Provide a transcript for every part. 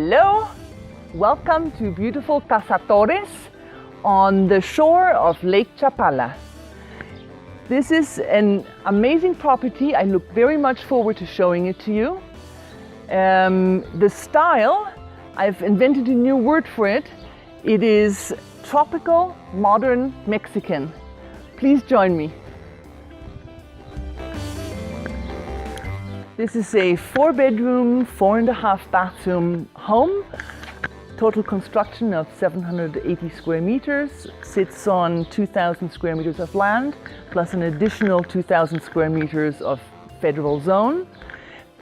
Hello, welcome to beautiful Casa Torres on the shore of Lake Chapala. This is an amazing property. I look very much forward to showing it to you. The style, I've invented a new word for it. It is tropical, modern Mexican. Please join me. This is a 4-bedroom, 4.5 bathroom home. Total construction of 780 square meters, sits on 2,000 square meters of land, plus an additional 2,000 square meters of federal zone.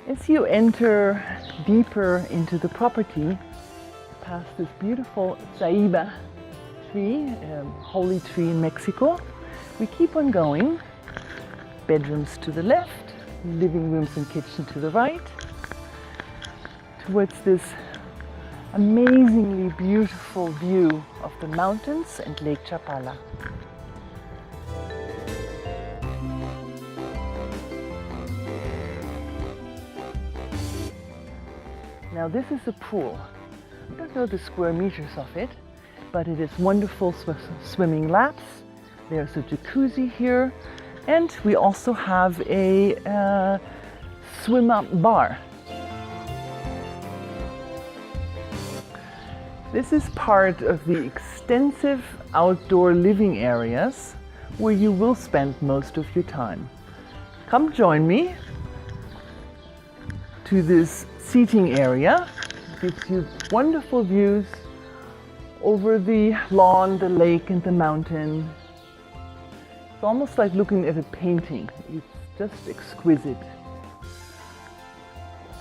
As you enter deeper into the property, past this beautiful ceiba tree, a holy tree in Mexico, we keep on going. Bedrooms to the left, living rooms and kitchen to the right, towards this amazingly beautiful view of the mountains and Lake Chapala. Now this is a pool. I don't know the square meters of it, but it is wonderful swimming laps. There's a jacuzzi here, and we also have a swim-up bar. This is part of the extensive outdoor living areas where you will spend most of your time. Come join me to this seating area. It gives you wonderful views over the lawn, the lake, and the mountain. It's almost like looking at a painting. It's just exquisite.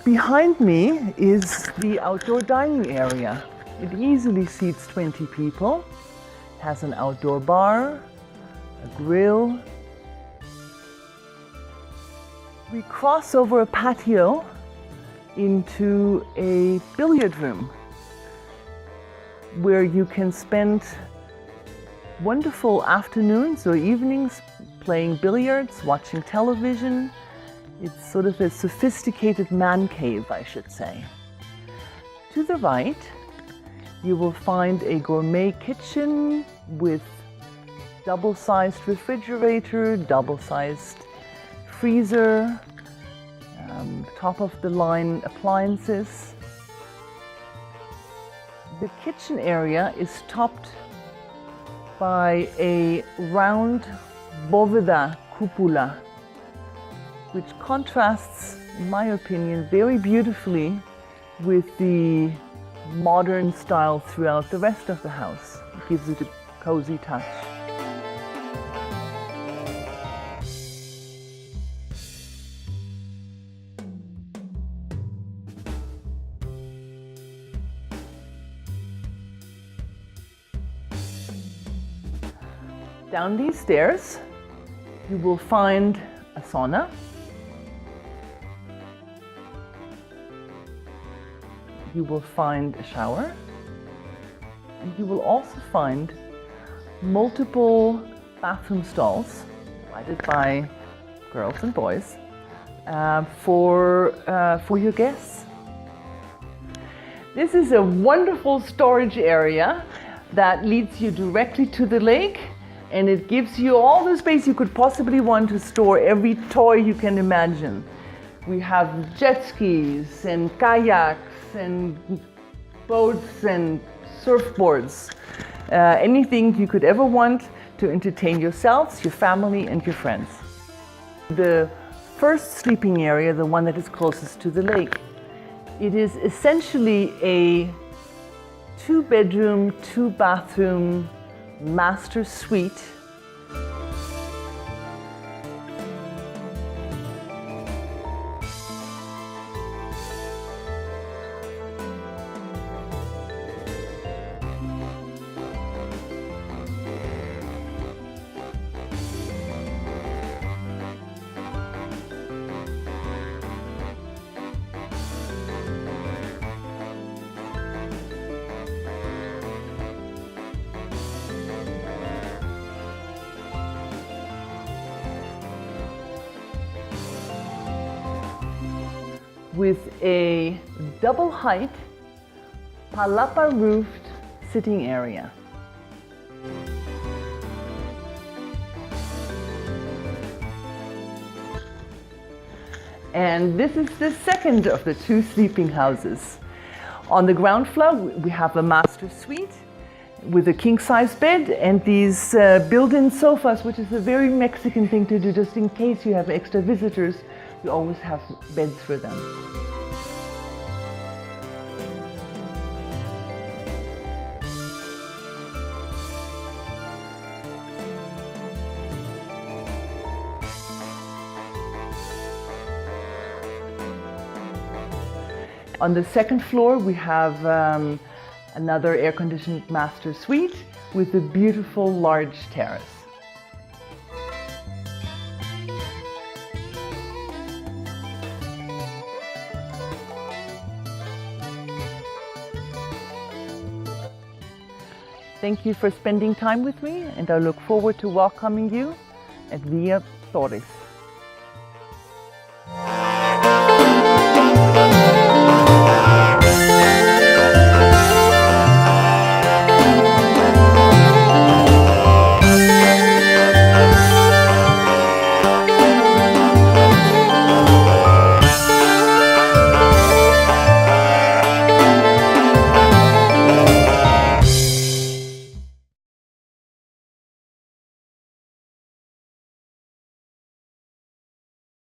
Behind me is the outdoor dining area. It easily seats 20 people. It has an outdoor bar, a grill. We cross over a patio into a billiard room where you can spend wonderful afternoons or evenings playing billiards, watching television. It's sort of a sophisticated man cave, I should say. To the right, you will find a gourmet kitchen with double-sized refrigerator, double-sized freezer, top-of-the-line appliances. The kitchen area is topped by a round bóveda cupola, which contrasts, in my opinion, very beautifully with the modern style throughout the rest of the house. It gives it a cozy touch. Down these stairs, you will find a sauna. You will find a shower, and you will also find multiple bathroom stalls provided by girls and boys for your guests. This is a wonderful storage area that leads you directly to the lake, and it gives you all the space you could possibly want to store every toy you can imagine. We have jet skis and kayaks and boats and surfboards. Anything you could ever want to entertain yourselves, your family, and your friends. The first sleeping area, the one that is closest to the lake, it is essentially a 2-bedroom, 2-bathroom master suite. with a double height palapa roofed sitting area. And this is the second of the two sleeping houses. On the ground floor, we have a master suite with a king-size bed and these built-in sofas, which is a very Mexican thing to do, just in case you have extra visitors. You always have beds for them. On the second floor, we have another air-conditioned master suite with a beautiful large terrace. Thank you for spending time with me, and I look forward to welcoming you at Villa Torres.